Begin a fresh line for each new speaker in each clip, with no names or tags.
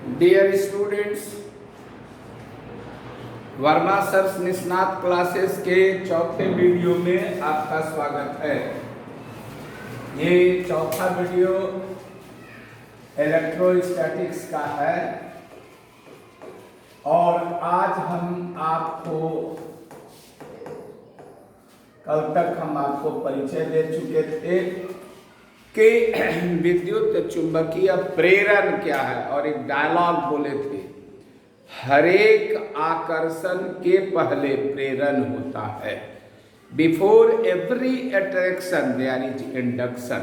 Dear students, Verma sirs निष्णात classes के चौथे वीडियो में आपका स्वागत है। ये चौथा वीडियो इलेक्ट्रोस्टैटिक्स का है और आज हम आपको कल तक हम आपको परिचय दे चुके थे कि विद्युत चुंबकीय प्रेरण क्या है और एक डायलॉग बोले थे, हरेक आकर्षण के पहले प्रेरण होता है। Before every attraction there is induction.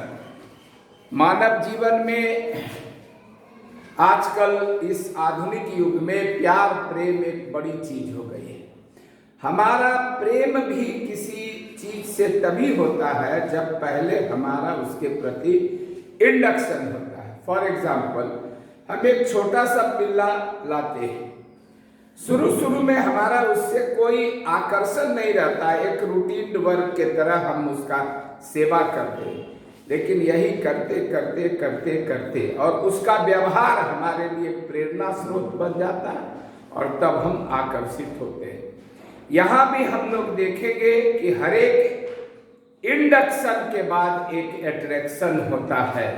मानव जीवन में आजकल इस आधुनिक युग में प्यार प्रेम एक बड़ी चीज हो गई है। हमारा प्रेम भी किसी चीज से तभी होता है जब पहले हमारा उसके प्रति इंडक्शन होता है। फॉर एग्जाम्पल, हम एक छोटा सा पिल्ला लाते हैं। शुरू में हमारा उससे कोई आकर्षण नहीं रहता, एक रूटीन वर्क के तरह हम उसका सेवा करते हैं, लेकिन यही करते करते करते करते और उसका व्यवहार हमारे लिए प्रेरणा स्रोत बन जाता है और तब हम आकर्षित होते हैं। यहाँ भी हम लोग देखेंगे कि हर एक इंडक्शन के बाद एक अट्रैक्शन होता है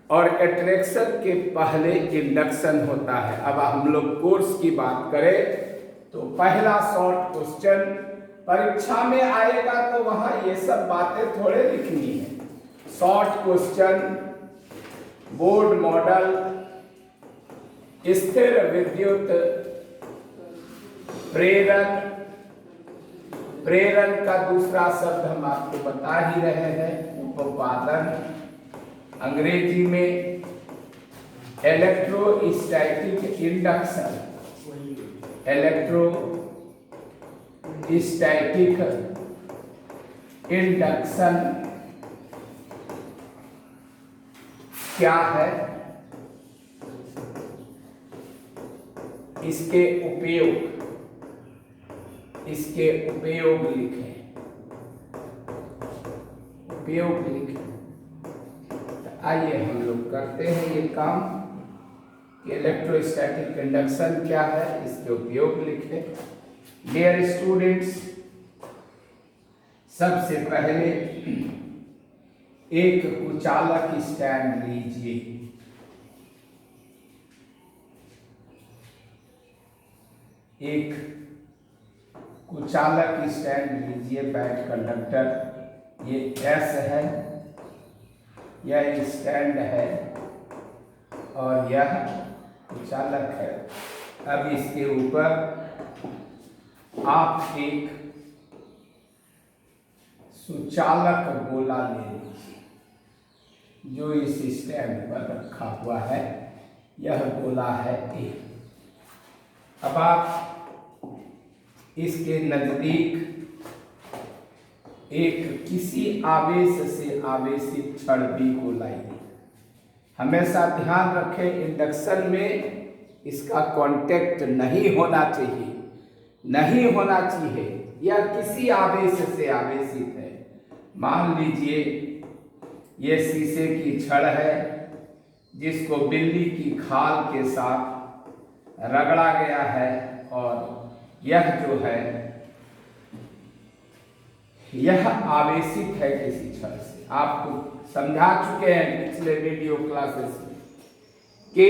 और अट्रैक्शन के पहले इंडक्शन होता है। अब हम लोग कोर्स की बात करें तो पहला शॉर्ट क्वेश्चन परीक्षा में आएगा तो वहां ये सब बातें थोड़े लिखनी है। शॉर्ट क्वेश्चन, बोर्ड मॉडल, स्थिर विद्युत प्रेरण। प्रेरण का दूसरा शब्द हम आपको बता ही रहे हैं, उपादान। अंग्रेजी में इलेक्ट्रोस्टैटिक इंडक्शन, इलेक्ट्रोस्टैटिक इंडक्शन क्या है, इसके उपयोग लिखें, आइए हम लोग करते हैं ये काम कि इलेक्ट्रोस्टैटिक इंडक्शन क्या है, इसके उपयोग लिखें। डियर स्टूडेंट्स, सबसे पहले एक कुचालक स्टैंड लीजिए। एक कुचालक स्टैंड लीजिए, बैट कंडक्टर, ये एस है, यह स्टैंड है और यह कुचालक है। अब इसके ऊपर आप एक सुचालक गोला ले लीजिए जो इस स्टैंड पर रखा हुआ है, यह गोला है ए। अब आप इसके नजदीक एक किसी आवेश से आवेशित छड़ बी को लाइए। हमेशा ध्यान रखें, इंडक्शन में इसका कांटेक्ट नहीं होना चाहिए, यह किसी आवेश से आवेशित है। मान लीजिए ये शीशे की छड़ है जिसको बिल्ली की खाल के साथ रगड़ा गया है और यह जो है यह आवेशित है किसी छड़ से। आपको समझा चुके हैं पिछले वीडियो क्लासेस में कि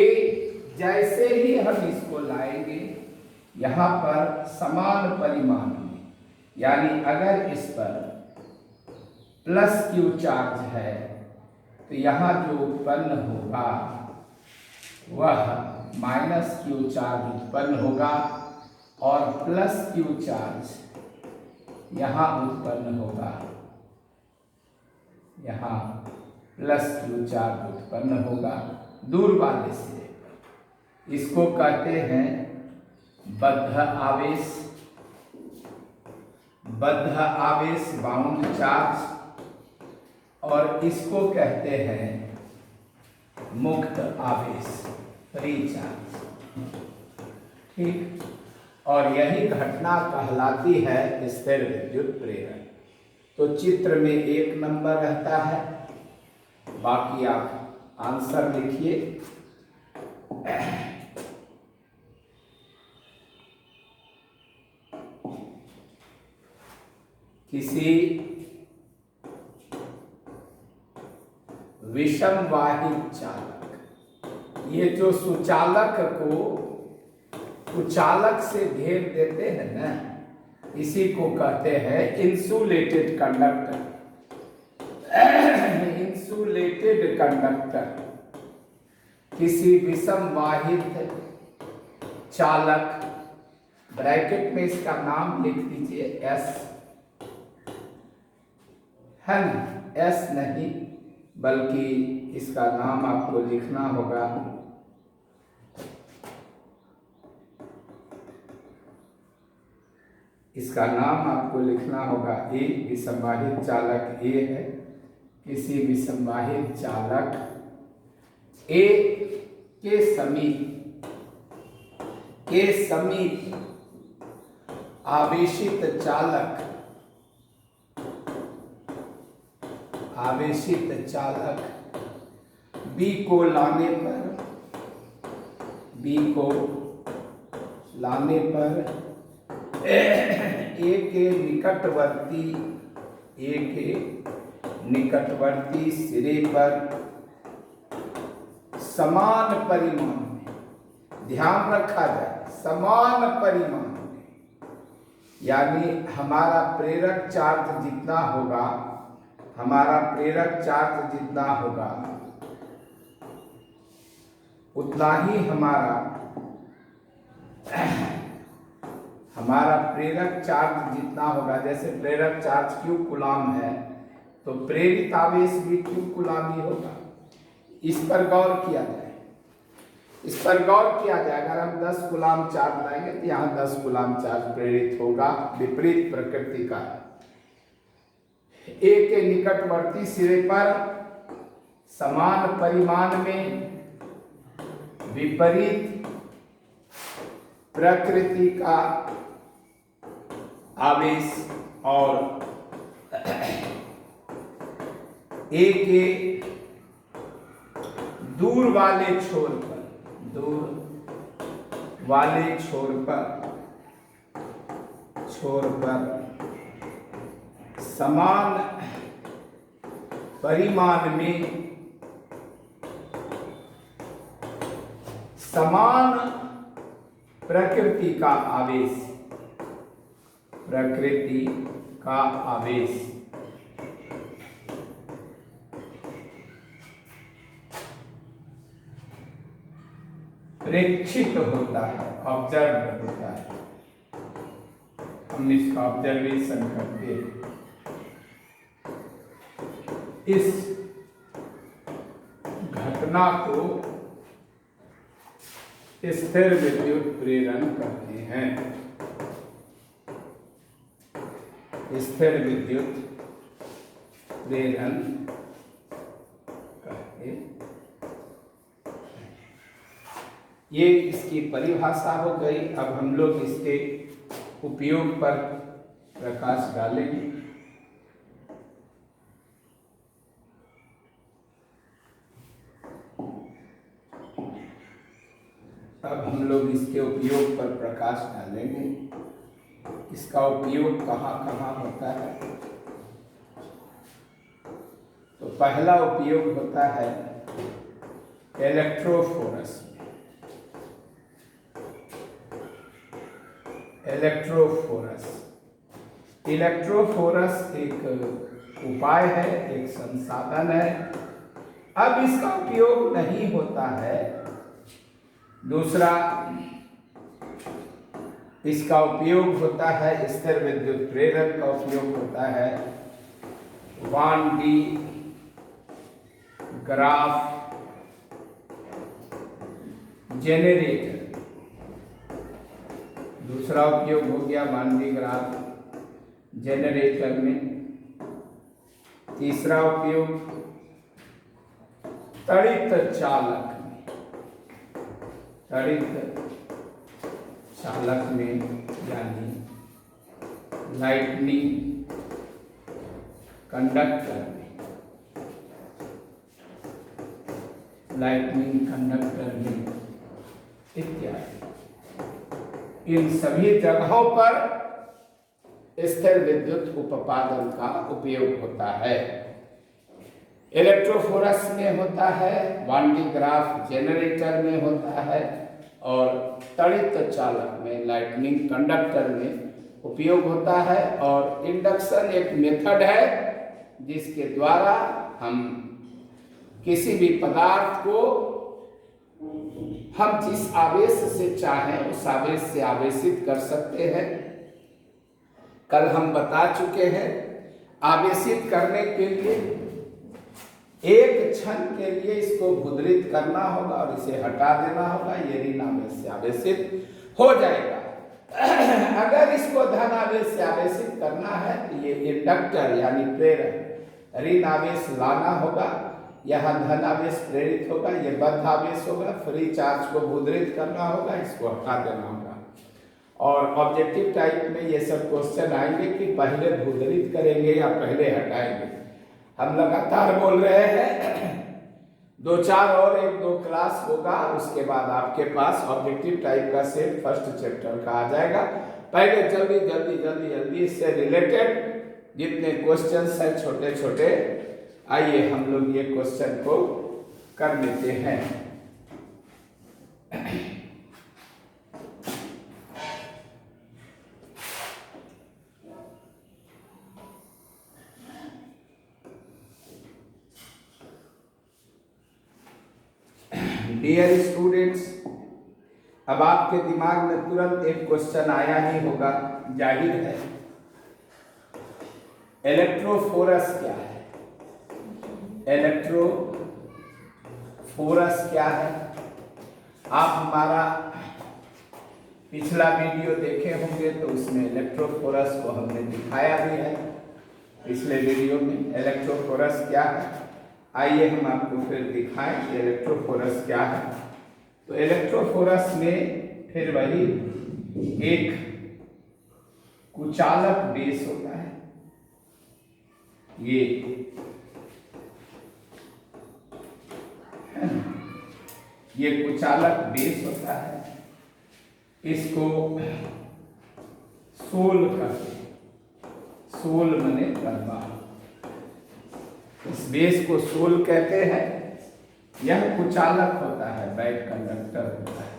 जैसे ही हम इसको लाएंगे यहाँ पर समान परिमाण में, यानी अगर इस पर प्लस क्यू चार्ज है तो यहाँ जो उत्पन्न होगा वह माइनस क्यू चार्ज उत्पन्न होगा और प्लस क्यू चार्ज यहाँ उत्पन्न होगा, यहाँ प्लस क्यू चार्ज उत्पन्न होगा दूर वाले से। इसको कहते हैं बद्ध आवेश बाउंड चार्ज, और इसको कहते हैं मुक्त आवेश फ्री चार्ज। ठीक, और यही घटना कहलाती है स्थिर विद्युत प्रेरण। तो चित्र में 1 नंबर रहता है, बाकी आप आंसर लिखिए। किसी विषमवाहित चालक, ये जो सुचालक को कुचालक से घेर देते हैं ना, इसी को कहते हैं इंसुलेटेड कंडक्टर। इंसुलेटेड कंडक्टर किसी विषमवाहित चालक, ब्रैकेट में इसका नाम लिख दीजिए एस, है ना, एस नहीं बल्कि इसका नाम आपको लिखना होगा इसका नाम आपको लिखना होगा ए। विषमवाहित चालक ए है। किसी विषमवाहित चालक ए के समीप आवेशित चालक बी को लाने पर ए के निकटवर्ती सिरे पर समान परिमाण में, ध्यान रखा जाए, समान परिमाण में, यानी हमारा प्रेरक चार्ज जितना होगा उतना ही हमारा प्रेरक चार्ज जितना होगा। जैसे प्रेरक चार्ज Q कूलाम है तो प्रेरित आवेश भी Q कूलाम ही होगा। इस पर गौर किया जाए। अगर हम 10 कूलाम चार्ज लाएंगे तो यहाँ 10 कूलाम चार्ज प्रेरित होगा, विपरीत प्रकृति का। ए के निकटवर्ती सिरे पर समान परिमाण में विपरीत प्रकृति का आवेश और ए के दूर वाले छोर पर समान परिमाण में समान प्रकृति का आवेश प्रेक्षित होता है, ऑब्जर्व होता है। हम इसका ऑब्जर्वेशन करते हैं। इस घटना को स्थिर विद्युत प्रेरण कहते हैं। स्थिर विद्युत प्रेरण कहते हैं। ये इसकी परिभाषा हो गई। अब हम लोग इसके उपयोग पर प्रकाश डालेंगे। अब हम लोग इसके उपयोग पर प्रकाश डालेंगे। इसका उपयोग कहाँ कहाँ होता है? तो पहला उपयोग होता है इलेक्ट्रोफोरस में। इलेक्ट्रोफोरस एक उपाय है, एक संसाधन है। अब इसका उपयोग नहीं होता है। दूसरा इसका उपयोग होता है स्थिर विद्युत प्रेरक का उपयोग होता है वान डी ग्राफ जेनरेटर। दूसरा उपयोग हो गया वान डी ग्राफ जेनरेटर में। तीसरा उपयोग तड़ित चालक में यानी लाइटनिंग कंडक्टर में इत्यादि। इन सभी जगहों पर स्थिर विद्युत उपपादन का उपयोग होता है। इलेक्ट्रोफोरस में होता है, वान डी ग्राफ जनरेटर में होता है और तड़ित चालक में लाइटनिंग कंडक्टर में उपयोग होता है। और इंडक्शन एक मेथड है जिसके द्वारा हम किसी भी पदार्थ को हम जिस आवेश से चाहें उस आवेश से आवेशित कर सकते हैं। कल हम बता चुके हैं आवेशित करने के लिए एक क्षण के लिए इसको मुद्रित करना होगा और इसे हटा देना होगा, ये ऋण आवेश से आवेशित हो जाएगा। अगर इसको धन आवेश से आवेशित करना है तो ये इंडक्टर यानी प्रेरक ऋण आवेश लाना होगा, यहाँ धन आवेश प्रेरित होगा, ये बद्ध आवेश होगा, फ्री चार्ज को मुद्रित करना होगा, इसको हटा देना होगा। और ऑब्जेक्टिव टाइप में ये सब क्वेश्चन आएंगे कि पहले मुद्रित करेंगे या पहले हटाएंगे। हम लगातार बोल रहे हैं, 2-4 और 1-2 क्लास होगा, उसके बाद आपके पास ऑब्जेक्टिव टाइप का सेट फर्स्ट चैप्टर का आ जाएगा। पहले जल्दी जल्दी जल्दी जल्दी इससे रिलेटेड जितने क्वेश्चंस हैं छोटे छोटे, आइए हम लोग ये क्वेश्चन को कर लेते हैं। डियर स्टूडेंट्स, अब आपके दिमाग में तुरंत एक क्वेश्चन आया ही होगा, जाहिर है। इलेक्ट्रोफोरस क्या है? इलेक्ट्रोफोरस क्या है? आप हमारा पिछला वीडियो देखे होंगे तो उसमें इलेक्ट्रोफोरस को हमने दिखाया भी है। पिछले वीडियो में इलेक्ट्रोफोरस क्या है, आइए हम आपको फिर दिखाएं कि इलेक्ट्रोफोरस क्या है। तो इलेक्ट्रोफोरस में फिर वही एक कुचालक बेस होता है, ये कुचालक बेस होता है, इसको सोल कहते हैं, सोल मने तलवा, इस बेस को सोल कहते हैं। यह कुचालक होता है, बैक कंडक्टर होता है।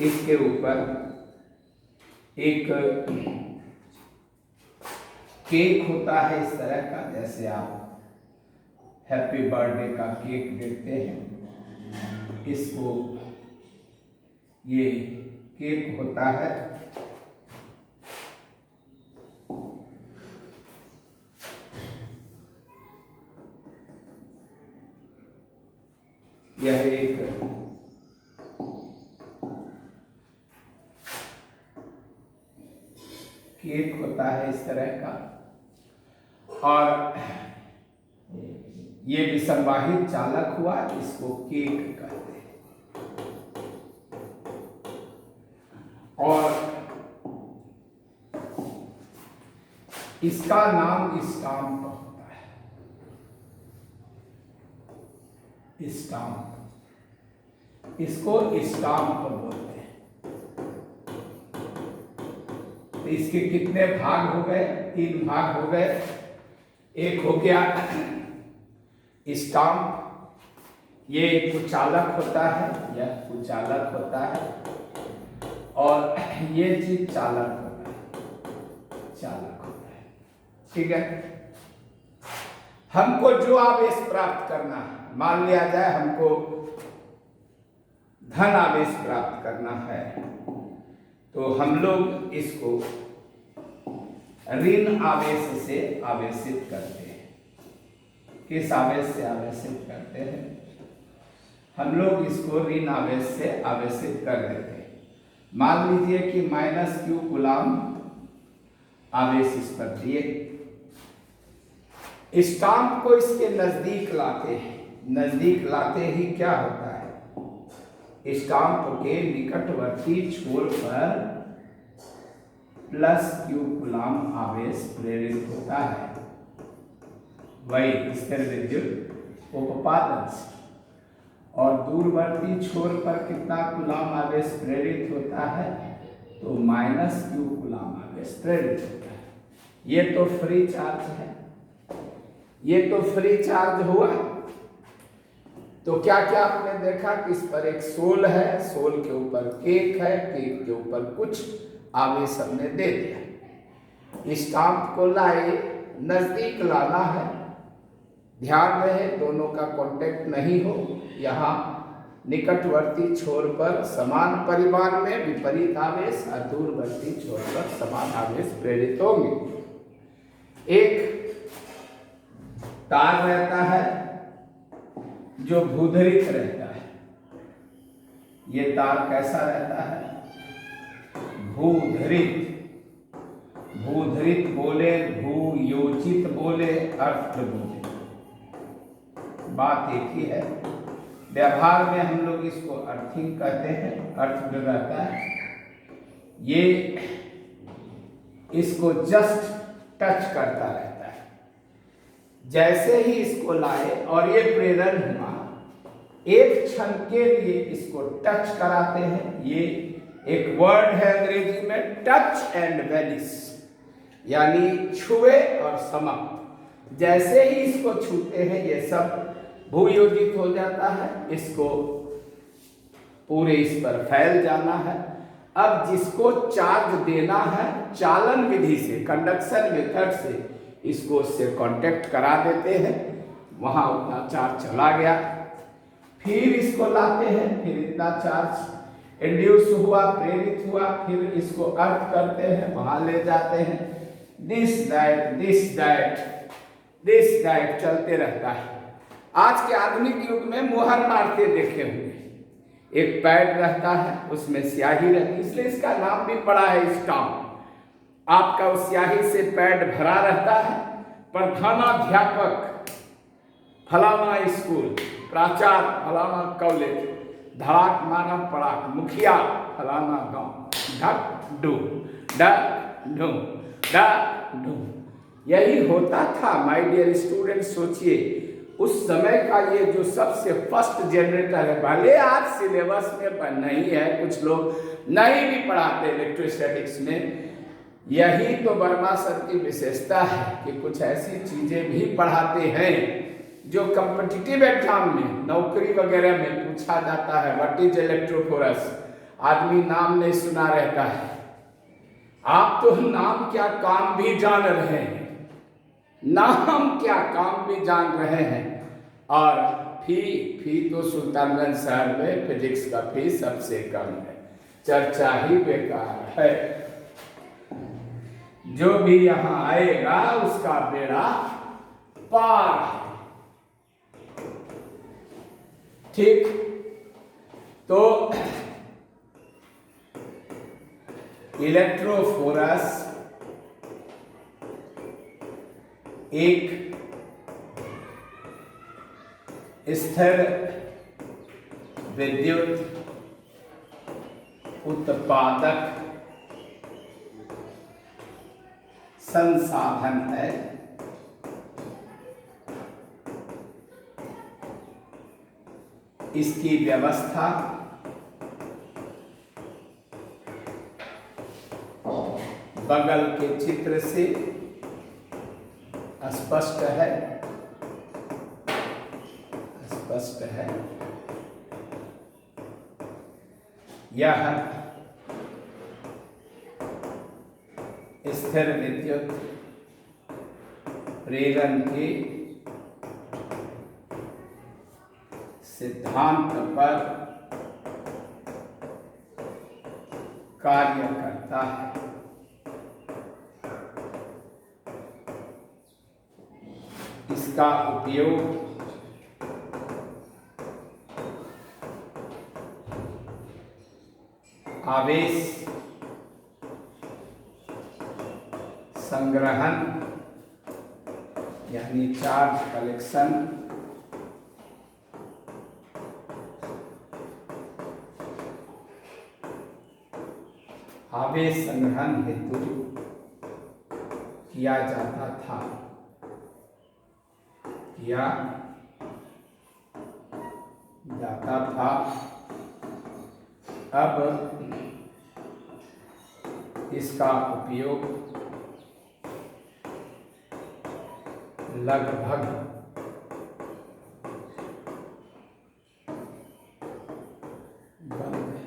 इसके ऊपर एक केक होता है इस तरह का, जैसे आप हैप्पी बर्थडे का केक देखते हैं, इसको ये केक होता है। यह एक केक होता है इस तरह का, और ये विसंवाहित चालक हुआ, इसको केक कहते हैं। और इसका नाम स्टाम्प होता है, स्टाम्प, इसको स्टाम्प बोलते हैं। तो इसके कितने भाग हो गए? 3 भाग हो गए। एक हो गया स्टाम्प, ये कुचालक होता है, यह कुचालक होता है, और ये चीज चालक होता है, चालक होता है। ठीक है, हमको जो आवेश प्राप्त करना है, मान लिया जाए हमको धन आवेश प्राप्त करना है, तो हम लोग इसको ऋण आवेश से आवेशित करते हैं। किस आवेश से आवेशित करते हैं? हम लोग इसको ऋण आवेश से आवेशित कर देते हैं। मान लीजिए कि -q कूलाम आवेश इस पर दिए, स्टाम्प को इसके नजदीक लाते हैं। नजदीक लाते ही क्या होता है? स्टाम्प के निकटवर्ती छोर पर +q कूलाम आवेश प्रेरित होता है, वही स्थिर विद्युत उपपादन से। और दूरवर्ती छोर पर कितना कूलाम आवेश प्रेरित होता है? तो माइनस क्यू कूलम आवेश प्रेरित होता है। ये तो फ्री चार्ज है, ये तो फ्री चार्ज हुआ। तो क्या क्या आपने देखा कि इस पर एक सोल है, सोल के ऊपर केक है, केक के ऊपर कुछ आवेश हमने दे दिया। स्टाम्प को लाए, नजदीक लाना है, ध्यान रहे दोनों का कांटेक्ट नहीं हो। यहाँ निकटवर्ती छोर पर समान परिमाण में विपरीत आवेश और दूरवर्ती छोर पर समान आवेश प्रेरित होंगे। एक तार रहता है जो भूधरित रहता है। ये तार कैसा रहता है? भूधरित। भूधरित बोले, भूयोजित बोले, अर्थ बोले, बात एक ही है। व्यवहार में हम लोग इसको अर्थिंग कहते हैं, अर्थ में रहता है। ये इसको जस्ट टच करता रहता है। जैसे ही इसको लाए और ये प्रेरण हुआ, एक क्षण के लिए इसको टच कराते हैं। ये एक वर्ड है अंग्रेजी में, टच एंड वेनिश, यानी छुए और समाप्त। जैसे ही इसको छूते हैं ये सब भूयोजित हो जाता है, इसको पूरे इस पर फैल जाना है। अब जिसको चार्ज देना है, चालन विधि से, कंडक्शन मेथड से इसको उससे कांटेक्ट करा देते हैं, वहां उतना चार्ज चला गया। फिर इसको लाते हैं, फिर इतना चार्ज इंड्यूस हुआ, प्रेरित हुआ, फिर इसको अर्थ करते हैं, वहां ले जाते हैं। This that, this that, this that चलते रहता है। आज के आधुनिक युग में मुहर मारते देखे होंगे, एक पैड रहता है, उसमें स्याही रहती है, इसलिए इसका नाम भी पड़ा है स्टाम्प। आपका उस स्याही से पैड भरा रहता है। प्रधानाध्यापक फलाना स्कूल, प्राचार्य फलाना कॉलेज, धड़ाक माना पड़ाक, मुखिया फलाना गांव, ढक डू डक ढू डक ढू, यही होता था। माय डियर स्टूडेंट, सोचिए उस समय का ये जो सबसे फर्स्ट जनरेटर है, भले आज सिलेबस में नहीं है, कुछ लोग नहीं भी पढ़ाते इलेक्ट्रोस्टैटिक्स में, यही तो वर्मा सर की विशेषता है कि कुछ ऐसी चीजें भी पढ़ाते हैं जो कॉम्पिटिटिव एग्जाम में, नौकरी वगैरह में पूछा जाता है। What is electrophorus? आदमी नाम नहीं सुना रहता है। आप तो नाम क्या काम भी जान रहे हैं, नाम क्या काम भी जान रहे हैं। और फी तो सुल्तानगंज शहर में फिजिक्स का फी सबसे कम है, चर्चा ही बेकार है। जो भी यहां आएगा उसका बेड़ा पार है। ठीक, तो इलेक्ट्रोफोरस एक स्थिर विद्युत उत्पादक संसाधन है। इसकी व्यवस्था बगल के चित्र से स्पष्ट है, स्पष्ट है। यह स्थिर विद्युत प्रेरण के सिद्धांत पर कार्य करता है। इसका उपयोग आवेश संग्रहण यानी चार्ज कलेक्शन, आवेश संग्रहण हेतु किया जाता था, किया जाता था। अब इसका उपयोग लगभग बंद है।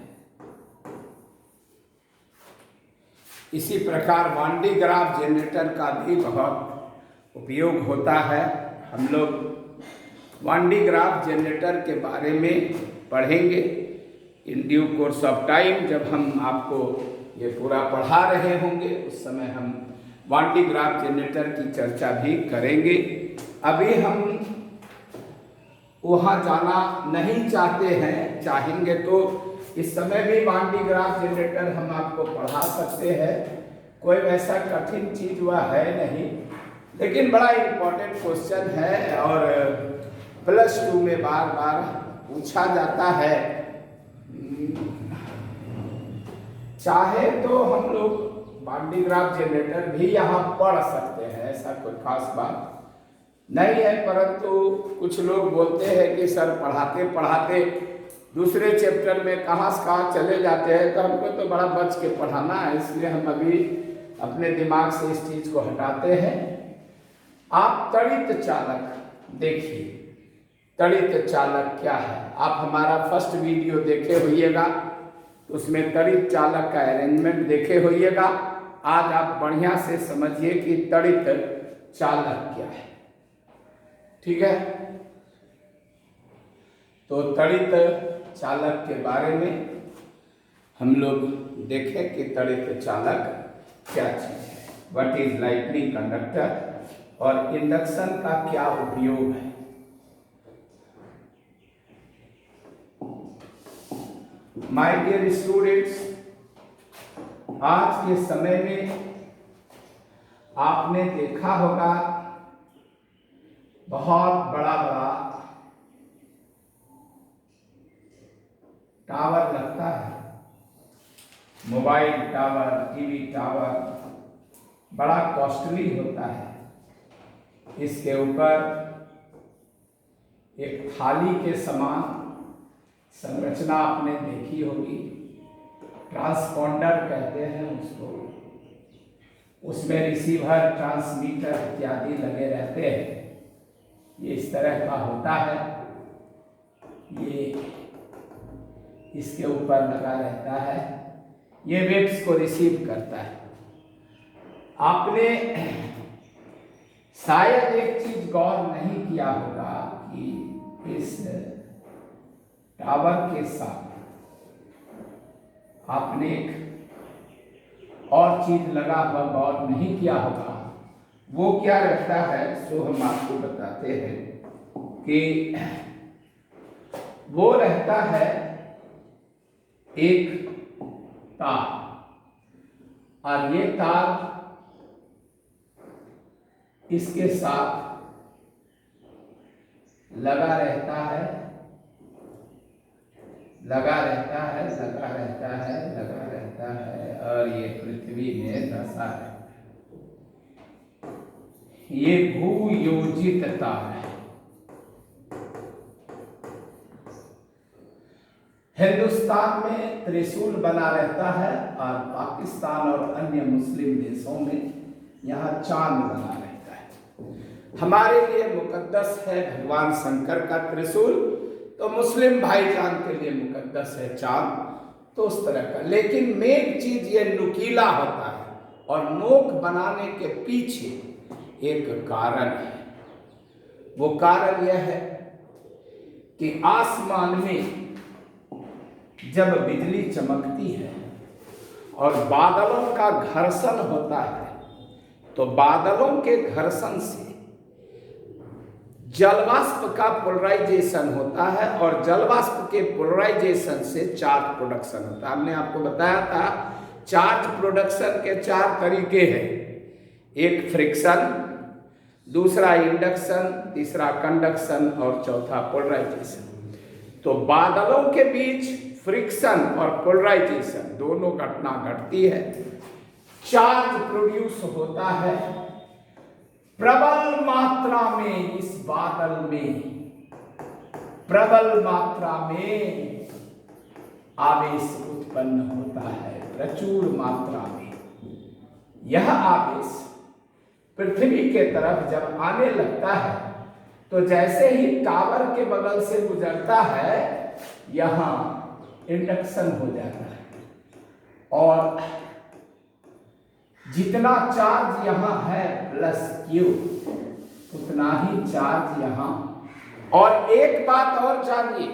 इसी प्रकार वान डी ग्राफ जनरेटर का भी बहुत उपयोग होता है। हम लोग वान डी ग्राफ जनरेटर के बारे में पढ़ेंगे in due course of time. जब हम आपको ये पूरा पढ़ा रहे होंगे उस समय हम वान डी ग्राफ जनरेटर की चर्चा भी करेंगे। अभी हम वहाँ जाना नहीं चाहते हैं, चाहेंगे तो इस समय भी वान डी ग्राफ जनरेटर हम आपको पढ़ा सकते हैं। कोई वैसा कठिन चीज वह है नहीं, लेकिन बड़ा इम्पोर्टेंट क्वेश्चन है और +2 में बार बार पूछा जाता है। चाहे तो हम लोग वान डी ग्राफ जनरेटर भी यहाँ पढ़ सकते हैं, ऐसा कोई खास बात नहीं है, परंतु कुछ लोग बोलते हैं कि सर पढ़ाते पढ़ाते दूसरे चैप्टर में कहाँ से कहाँ चले जाते हैं, तो हमको तो बड़ा बच के पढ़ाना है, इसलिए हम अभी अपने दिमाग से इस चीज को हटाते हैं। आप तड़ित चालक देखिए, तड़ित चालक क्या है। आप हमारा फर्स्ट वीडियो देखे होइएगा, उसमें तड़ित चालक का अरेंजमेंट देखे होइएगा। आज आप बढ़िया से समझिए कि तड़ित चालक क्या है, ठीक है। तो तड़ित चालक के बारे में हम लोग देखें कि तड़ित चालक क्या चीज है, व्हाट इज लाइटनिंग कंडक्टर और इंडक्शन का क्या उपयोग है। माय डियर स्टूडेंट्स, आज के समय में आपने देखा होगा बहुत बड़ा बड़ा टावर लगता है, मोबाइल टावर, टीवी टावर, बड़ा कॉस्टली होता है। इसके ऊपर एक थाली के समान संरचना आपने देखी होगी, ट्रांसपॉन्डर कहते हैं उसको, उसमें रिसीवर, ट्रांसमीटर इत्यादि लगे रहते हैं। ये इस तरह का होता है, ये इसके ऊपर लगा रहता है, ये वेव्स को रिसीव करता है। आपने शायद एक चीज गौर नहीं किया होगा कि इस टावर के साथ आपने एक और चीज लगा हुआ गौर नहीं किया होगा। वो क्या रहता है, सो हम आपको बताते हैं कि वो रहता है एक तार, और ये तार इसके साथ लगा रहता है, लगा रहता है, लगा रहता है, लगा रहता है, और ये पृथ्वी में धंसा है। ये भूयोजित तार है। हिंदुस्तान में त्रिशूल बना रहता है और पाकिस्तान और अन्य मुस्लिम देशों में यहाँ चांद बना रहता है। हमारे लिए मुकद्दस है भगवान शंकर का त्रिशूल, तो मुस्लिम भाईजान के लिए मुकद्दस है चांद, तो उस तरह का। लेकिन मेन चीज ये नुकीला होता है, और नोक बनाने के पीछे एक कारण है। वो कारण यह है कि आसमान में जब बिजली चमकती है और बादलों का घर्षण होता है, तो बादलों के घर्षण से जलवाष्प का पोलराइजेशन होता है, और जलवाष्प के पोलराइजेशन से चार्ज प्रोडक्शन होता है। हमने आपको बताया था चार्ज प्रोडक्शन के 4 तरीके हैं, एक फ्रिक्शन, दूसरा इंडक्शन, तीसरा कंडक्शन और चौथा पोलराइजेशन। तो बादलों के बीच फ्रिक्शन और पोलराइजेशन दोनों घटना घटती है, चार्ज प्रोड्यूस होता है प्रबल मात्रा में। इस बादल में प्रबल मात्रा में आवेश उत्पन्न होता है, प्रचुर मात्रा में। यह आवेश पृथ्वी के तरफ जब आने लगता है तो जैसे ही टावर के बगल से गुजरता है यहां इंडक्शन हो जाता है और जितना चार्ज यहां है प्लस क्यू उतना ही चार्ज यहां। और एक बात और जानिए,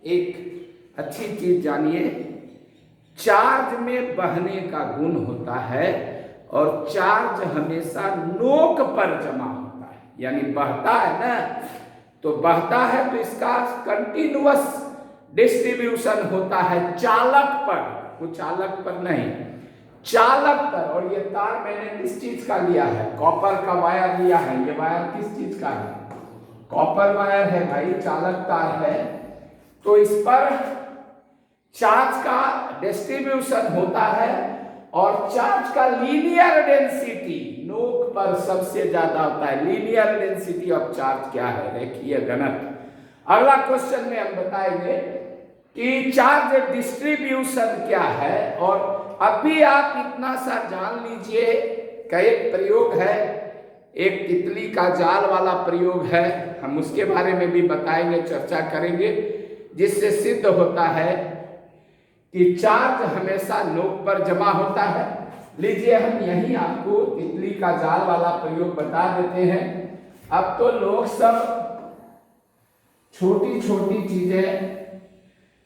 एक अच्छी चीज जानिए, चार्ज में बहने का गुण होता है और चार्ज हमेशा नोक पर जमा होता है, यानी बहता है ना, तो बहता है तो इसका कंटिन्यूअस डिस्ट्रीब्यूशन होता है चालक पर, वो चालक पर नहीं, चालक पर। और ये तार मैंने किस चीज का लिया है? कॉपर का वायर लिया है। ये वायर किस चीज का है? कॉपर वायर है भाई, चालक तार है। तो इस पर चार्ज का डिस्ट्रीब्यूशन होता है और चार्ज का लीनियर डेंसिटी नोक पर सबसे ज्यादा होता है। लीनियर डेंसिटी ऑफ चार्ज क्या है? रेखीय घनत्व। अगला क्वेश्चन में हम बताएंगे कि चार्ज डिस्ट्रीब्यूशन क्या है। और अभी आप इतना सा जान लीजिए कि एक प्रयोग है, एक तितली का जाल वाला प्रयोग है, हम उसके बारे में भी बताएंगे, चर्चा करेंगे, जिससे सिद्ध होता है कि चार्ज हमेशा नोक पर जमा होता है। लीजिए हम यही आपको तितली का जाल वाला प्रयोग बता देते हैं। अब तो लोग सब छोटी छोटी चीजें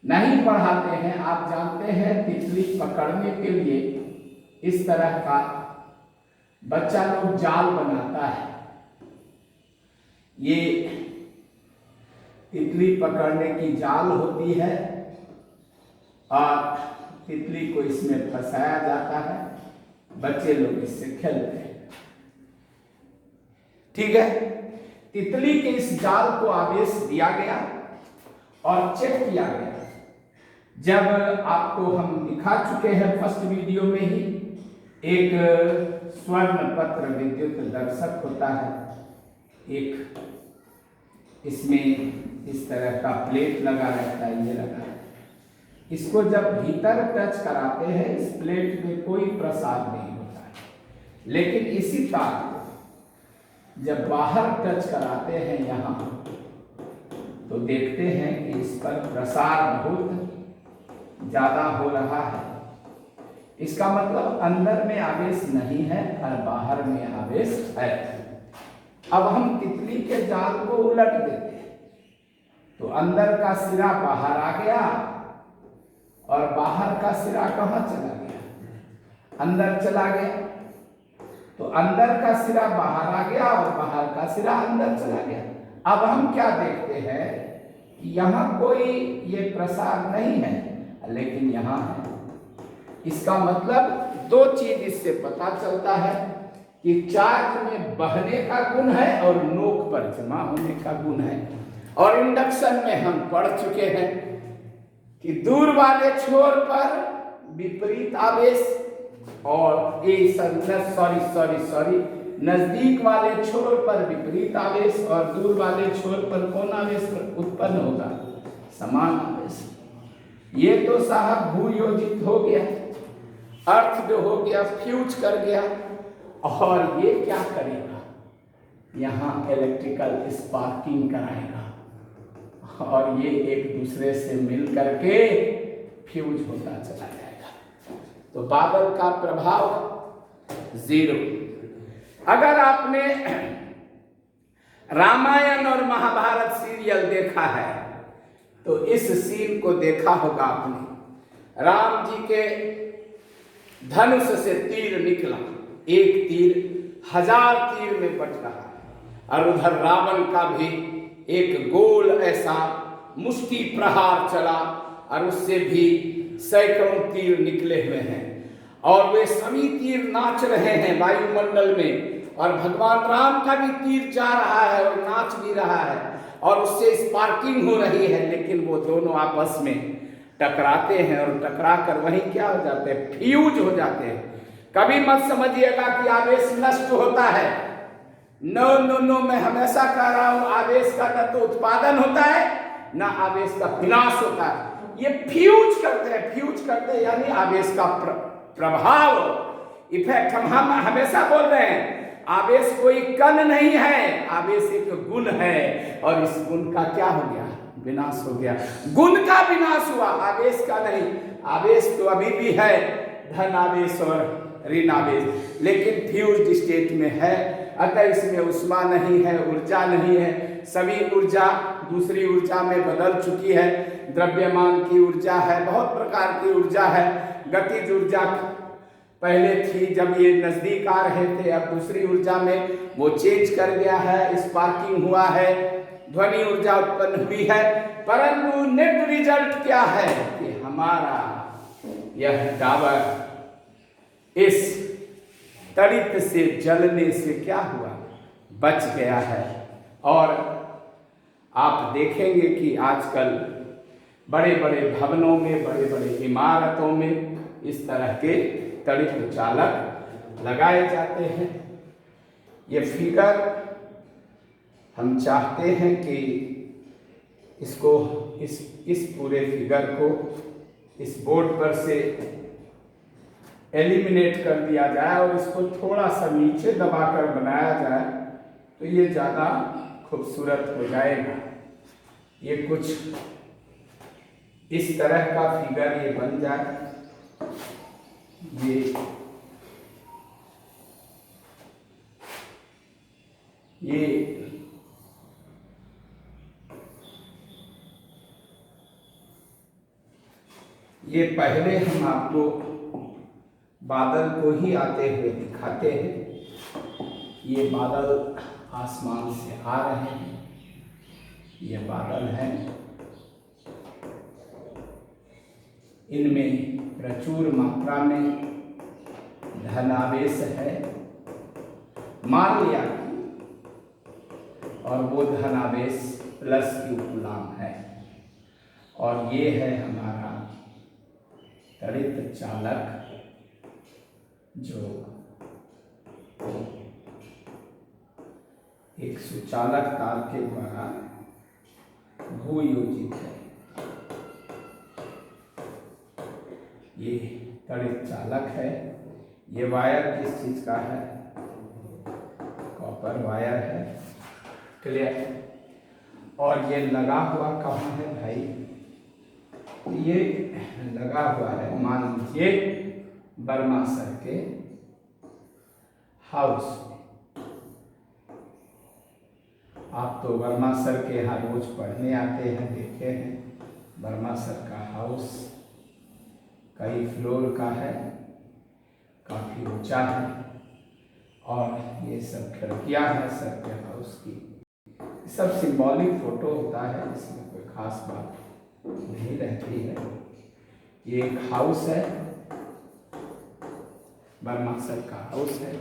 नहीं पढ़ाते हैं। आप जानते हैं तितली पकड़ने के लिए इस तरह का बच्चा लोग जाल बनाता है। ये तितली पकड़ने की जाल होती है और तितली को इसमें फंसाया जाता है, बच्चे लोग इससे खेलते हैं। ठीक है, तितली के इस जाल को आवेश दिया गया और चेक किया गया। जब आपको हम दिखा चुके हैं फर्स्ट वीडियो में ही, एक स्वर्ण पत्र विद्युत दर्शक होता है, एक इसमें इस तरह का प्लेट लगा रहता है, ये लगा है। इसको जब भीतर टच कराते हैं इस प्लेट में कोई प्रसार नहीं होता है, लेकिन इसी तार को जब बाहर टच कराते हैं यहां, तो देखते हैं कि इस पर प्रसार बहुत ज्यादा हो रहा है। इसका मतलब अंदर में आवेश नहीं है और बाहर में आवेश है। अब हम तितली के जाल को उलट देते हैं तो अंदर का सिरा बाहर आ गया और बाहर का सिरा कहां चला गया? अंदर चला गया। तो अंदर का सिरा बाहर आ गया और बाहर का सिरा अंदर चला गया। अब हम क्या देखते हैं कि यहां कोई ये प्रसार नहीं है, लेकिन यहां है। इसका मतलब दो चीज इससे पता चलता है कि चार्ज में बहने का गुण है और नोक पर जमा होने का गुण है। और इंडक्शन में हम पढ़ चुके हैं कि दूर वाले छोर पर विपरीत आवेश और नजदीक वाले छोर पर विपरीत आवेश और दूर वाले छोर पर कौन आवेश उत्पन्न होगा? समान आवेश। ये तो साहब भूयोजित हो गया, अर्थ जो हो गया फ्यूज कर गया। और ये क्या करेगा? यहाँ इलेक्ट्रिकल स्पार्किंग कराएगा और ये एक दूसरे से मिल करके फ्यूज होता चला जाएगा। तो बादल का प्रभाव जीरो। अगर आपने रामायण और महाभारत सीरियल देखा है तो इस सीन को देखा होगा आपने। राम जी के धनुष से तीर निकला, एक तीर 1000 तीर में बट रहा और उधर रावण का भी एक गोल ऐसा मुष्टि प्रहार चला और उससे भी सैकड़ों तीर निकले हुए हैं और वे सभी तीर नाच रहे हैं वायुमंडल में। और भगवान राम का भी तीर जा रहा है और नाच भी रहा है और उससे स्पार्किंग हो रही है, लेकिन वो दोनों आपस में टकराते हैं और टकरा कर वहीं क्या हो जाते हैं? फ्यूज हो जाते हैं। कभी मत समझिएगा कि आवेश नष्ट होता है। नो, मैं हमेशा कह रहा हूं आवेश का न तो उत्पादन होता है ना आवेश का विनाश होता है। ये फ्यूज करते हैं यानी आवेश का प्रभाव इफेक्ट। हम हमेशा बोल रहे हैं आवेश कोई कण नहीं है, आवेश एक गुण है, और इस गुण का क्या हो गया? विनाश हो गया। गुण का विनाश हुआ, आवेश का नहीं। आवेश तो अभी भी है, धन आवेश और ऋण आवेश, लेकिन फ्यूज्ड स्टेट में है। अतः इसमें उष्मा नहीं है, ऊर्जा नहीं है, सभी ऊर्जा दूसरी ऊर्जा में बदल चुकी है। द्रव्यमान की ऊर्जा है, बहुत प्रकार की ऊर्जा है। गतिज ऊर्जा पहले थी जब ये नजदीक आ रहे थे, अब दूसरी ऊर्जा में वो चेंज कर गया है, स्पार्किंग हुआ है, ध्वनि ऊर्जा उत्पन्न हुई है। परंतु नेट रिजल्ट क्या है कि हमारा यह टावर इस तड़ित से जलने से क्या हुआ? बच गया है। और आप देखेंगे कि आजकल बड़े बड़े भवनों में, बड़े बड़े इमारतों में इस तरह के तड़ित चालक लगाए जाते हैं। ये फिगर हम चाहते हैं कि इसको इस पूरे फिगर को इस बोर्ड पर से एलिमिनेट कर दिया जाए और इसको थोड़ा सा नीचे दबाकर बनाया जाए तो ये ज़्यादा खूबसूरत हो जाएगा। ये कुछ इस तरह का फिगर ये बन जाए। ये पहले हम आपको बादल को ही आते हुए दिखाते हैं। ये बादल आसमान से आ रहे हैं, ये बादल हैं, इनमें प्रचुर मात्रा में धनावेश है, मान लिया, और वो धनावेश प्लस क्यू कूलम है। और ये है हमारा तड़ित चालक जो एक सुचालक तार के द्वारा भूयोजित है। ये तड़ित चालक है। ये वायर किस चीज का है? कॉपर वायर है। क्लियर? और ये लगा हुआ कहाँ है भाई? ये लगा हुआ है, मान लीजिए बर्मा सर के हाउस में। आप तो वर्मा सर के यहाँ रोज पढ़ने आते हैं, देखे हैं। वर्मा सर का हाउस कई फ्लोर का है, काफी ऊंचा है, और ये सब खिड़कियां हैं सर के हाउस की। सब सिंबॉलिक फोटो होता है, इसमें कोई खास बात नहीं रहती है। ये एक हाउस है, वर्मा सर का हाउस है,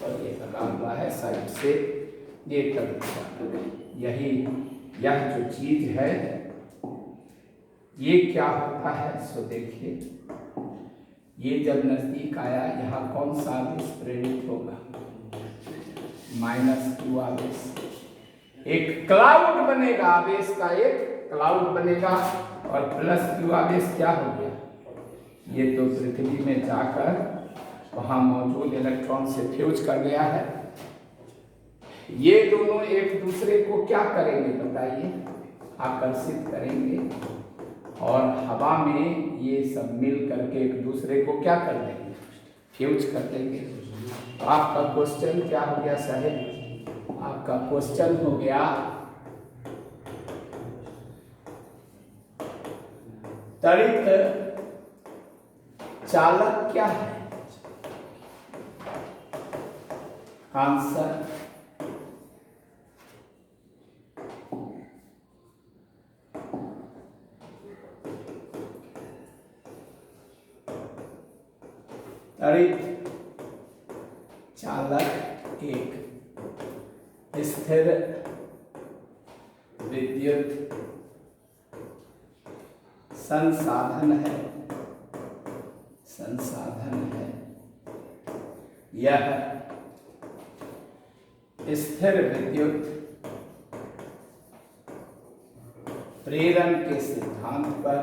और ये लगा हुआ है साइड से। ये यह जो चीज है ये क्या होता है? सो देखिए, ये जब नजदीक आया, यहाँ कौन सा आवेश प्रेरित होगा? -q आवेश। एक क्लाउड बनेगा, आवेश का एक क्लाउड बनेगा, और +q आवेश क्या हो गया? ये तो पृथ्वी में जाकर वहां मौजूद इलेक्ट्रॉन से फ्यूज कर गया है। ये दोनों एक दूसरे को क्या करेंगे बताइए? आकर्षित करेंगे, और हवा में ये सब मिल करके एक दूसरे को क्या कर देंगे? फ्यूज कर देंगे। तो आपका क्वेश्चन क्या हो गया साहेब? आपका क्वेश्चन हो गया तड़ित चालक क्या है? आंसर तड़ित चालक एक स्थिर विद्युत संसाधन है। यह स्थिर विद्युत प्रेरण के सिद्धांत पर,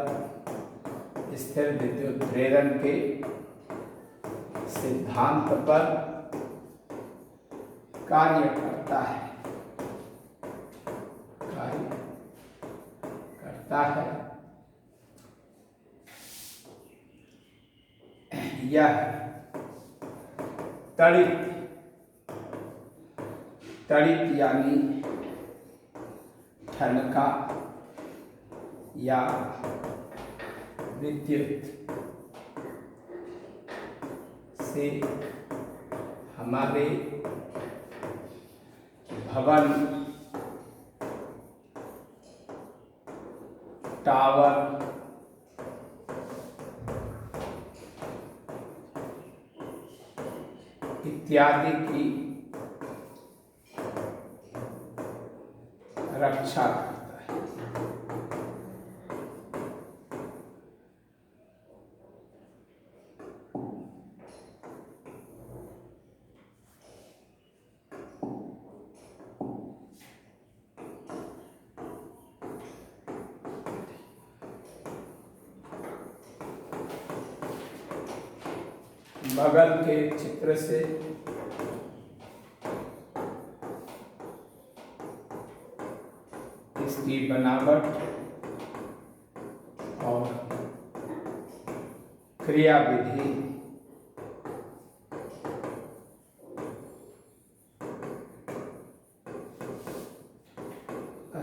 स्थिर विद्युत प्रेरण के सिद्धांत पर कार्य करता है, कार्य करता है। यह तड़ित यानी ठनका या विद्युत से हमारे भवन, टावर, इत्यादि की रक्षा करता है। बगल के चित्र से इसकी बनावट और क्रियाविधि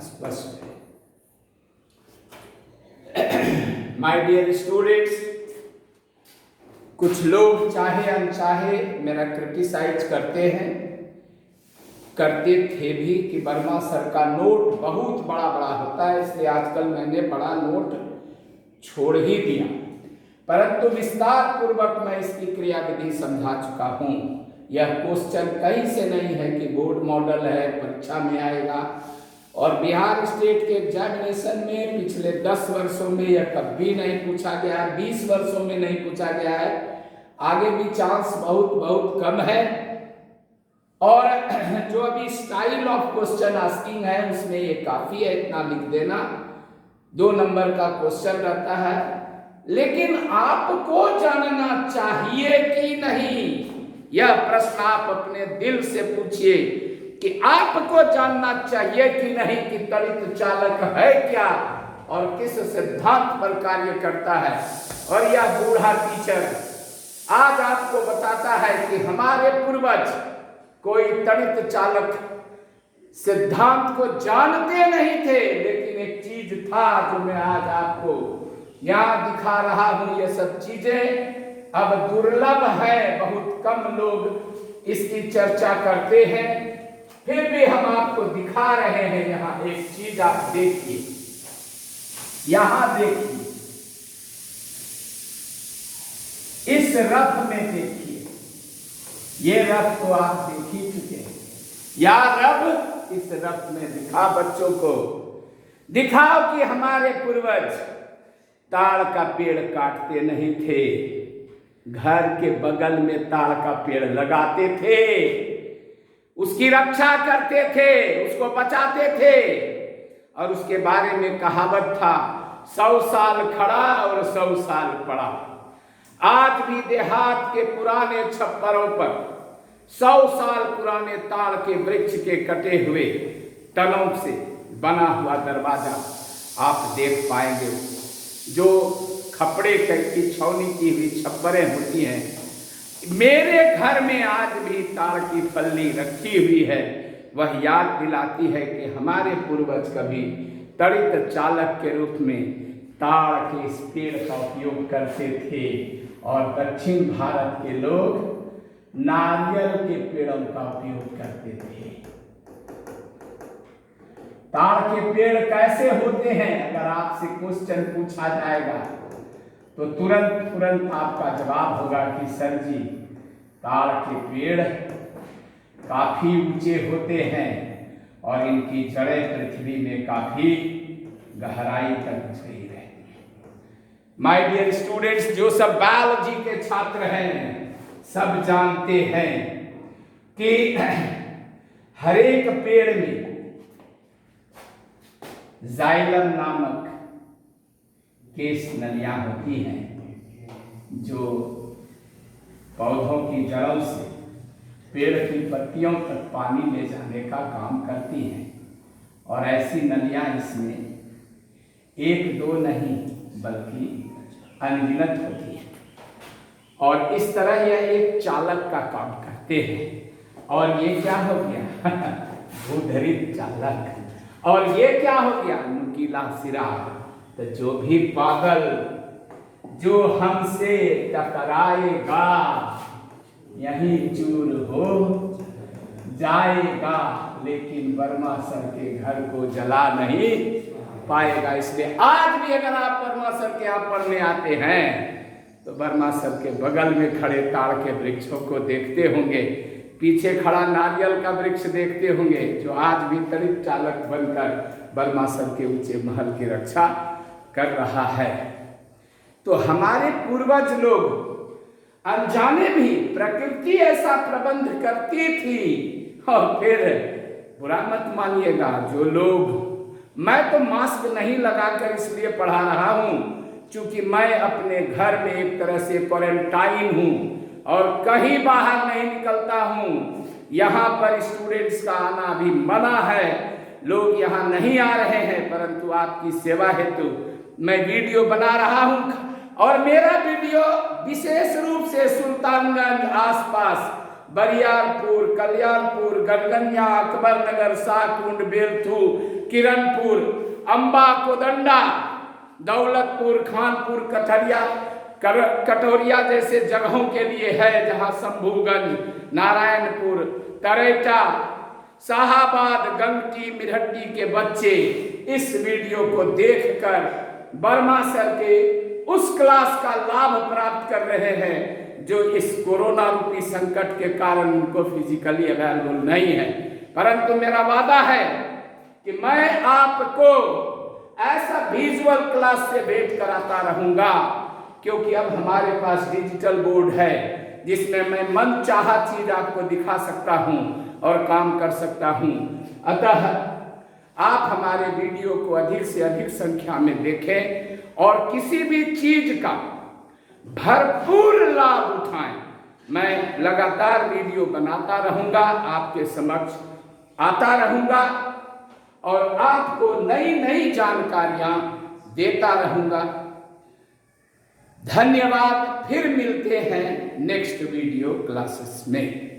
स्पष्ट है। माय डियर स्टूडेंट्स, कुछ लोग चाहे अनचाहे मेरा क्रिटिसाइज करते हैं, करते थे भी, कि वर्मा सर का नोट बहुत बड़ा होता है, इसलिए आजकल मैंने बड़ा नोट छोड़ ही दिया। परंतु विस्तार पूर्वक मैं इसकी क्रियाविधि समझा चुका हूँ। यह क्वेश्चन कहीं से नहीं है कि बोर्ड मॉडल है, परीक्षा में आएगा। और बिहार स्टेट के एग्जामिनेशन में पिछले 10 वर्षों में यह कभी नहीं पूछा गया, 20 वर्षों में नहीं पूछा गया है, आगे भी चांस बहुत कम है। और जो अभी स्टाइल ऑफ क्वेश्चन आस्किंग है उसमें ये काफी है, इतना लिख देना। 2 नंबर का क्वेश्चन रहता है, लेकिन आपको जानना चाहिए कि नहीं, यह प्रश्न आप अपने दिल से पूछिए कि आपको जानना चाहिए कि नहीं कि त्वरित चालक है क्या और किस सिद्धांत पर कार्य करता है। और यह बूढ़ा टीचर आज आपको बताता है कि हमारे पूर्वज कोई त्वरित चालक सिद्धांत को जानते नहीं थे, लेकिन एक चीज था जो मैं आज आपको यहां दिखा रहा हूं। ये सब चीजें अब दुर्लभ है, बहुत कम लोग इसकी चर्चा करते हैं, फिर भी हम आपको दिखा रहे हैं। यहाँ एक चीज आप देखिए, यहां देखिए, इस रथ में देखिए, ये रथ तो आप देख ही चुके हैं। या रब इस रथ में दिखा, बच्चों को दिखाओ कि हमारे पूर्वज ताड़ का पेड़ काटते नहीं थे, घर के बगल में ताड़ का पेड़ लगाते थे, उसकी रक्षा करते थे, उसको बचाते थे। और उसके बारे में कहावत था, 100 साल खड़ा और 100 साल पड़ा। आज भी देहात के पुराने छप्परों पर 100 साल पुराने ताड़ के वृक्ष के कटे हुए तनों से बना हुआ दरवाजा आप देख पाएंगे। जो खपड़े की छौनी की हुई छप्परें होती हैं, मेरे घर में आज भी ताड़ की फल्ली रखी हुई है। वह याद दिलाती है कि हमारे पूर्वज कभी त्वरित चालक के रूप में ताड़ के इस पेड़ का उपयोग करते थे। और दक्षिण भारत के लोग नारियल के पेड़ों का उपयोग करते थे। ताड़ के पेड़ कैसे होते हैं, अगर आपसे क्वेश्चन पूछा जाएगा तो तुरंत आपका जवाब होगा कि सर जी, ताड़ के पेड़ काफी ऊंचे होते हैं और इनकी जड़ें पृथ्वी में काफी गहराई तक गई रहती है। माय डियर स्टूडेंट्स, जो सब बायोलॉजी के छात्र हैं सब जानते हैं कि हर एक पेड़ में जाइलम नामक केश नलियां होती हैं, जो पौधों की जड़ों से पेड़ की पत्तियों तक पानी ले जाने का काम करती हैं। और ऐसी नलियाँ इसमें एक दो नहीं बल्कि अनगिनत होती हैं। और इस तरह यह एक चालक का काम करते हैं। और ये क्या हो गया भूधरित चालक। और ये क्या हो गया नुकीला सिरा। तो जो भी पागल जो हमसे टकराएगा यही चूर हो जाएगा, लेकिन वर्मा सर के घर को जला नहीं पाएगा। इसलिए आज भी अगर आप वर्मा सर के यहाँ पढ़ने आते हैं तो वर्मा सर के बगल में खड़े ताड़ के वृक्षों को देखते होंगे, पीछे खड़ा नारियल का वृक्ष देखते होंगे, जो आज भी तड़ित चालक बनकर वर्मा सर के ऊंचे महल की रक्षा कर रहा है। तो हमारे पूर्वज लोग अनजाने भी प्रकृति ऐसा प्रबंध करती थी। और फिर बुरा मत मानिएगा जो लोग, मैं तो मास्क नहीं लगाकर इसलिए पढ़ा रहा हूं क्योंकि मैं अपने घर में एक तरह से क्वारंटाइन हूं और कहीं बाहर नहीं निकलता हूं। यहाँ पर स्टूडेंट्स का आना भी मना है, लोग यहाँ नहीं आ रहे हैं, परंतु आपकी सेवा हेतु मैं वीडियो बना रहा हूं। और मेरा वीडियो विशेष रूप से सुल्तानगंज आसपास बरियारपुर, कल्याणपुर, गनगनिया, अकबरनगर, शाहकुंड, बेलथू, किरणपुर, अम्बा, कोदंडा, दौलतपुर, खानपुर, कटोरिया जैसे जगहों के लिए है, जहां शंभूगंज, नारायणपुर, तरेटा, शाहाबाद, गंगटी, मिरहट्टी के बच्चे इस वीडियो को देखकर वर्मा सर के उस क्लास का लाभ प्राप्त कर रहे हैं जो इस कोरोना रूपी संकट के कारण उनको फिजिकली अवेलेबल नहीं है। परंतु मेरा वादा है कि मैं आपको ऐसा विजुअल क्लास से भेंट कराता रहूंगा, क्योंकि अब हमारे पास डिजिटल बोर्ड है जिसमें मैं मन चाहा चीज आपको दिखा सकता हूं और काम कर सकता हूं। अतः आप हमारे वीडियो को अधिक से अधिक संख्या में देखें और किसी भी चीज का भरपूर लाभ उठाएं। मैं लगातार वीडियो बनाता रहूंगा, आपके समक्ष आता रहूंगा और आपको नई नई जानकारियां देता रहूंगा। धन्यवाद। फिर मिलते हैं नेक्स्ट वीडियो क्लासेस में।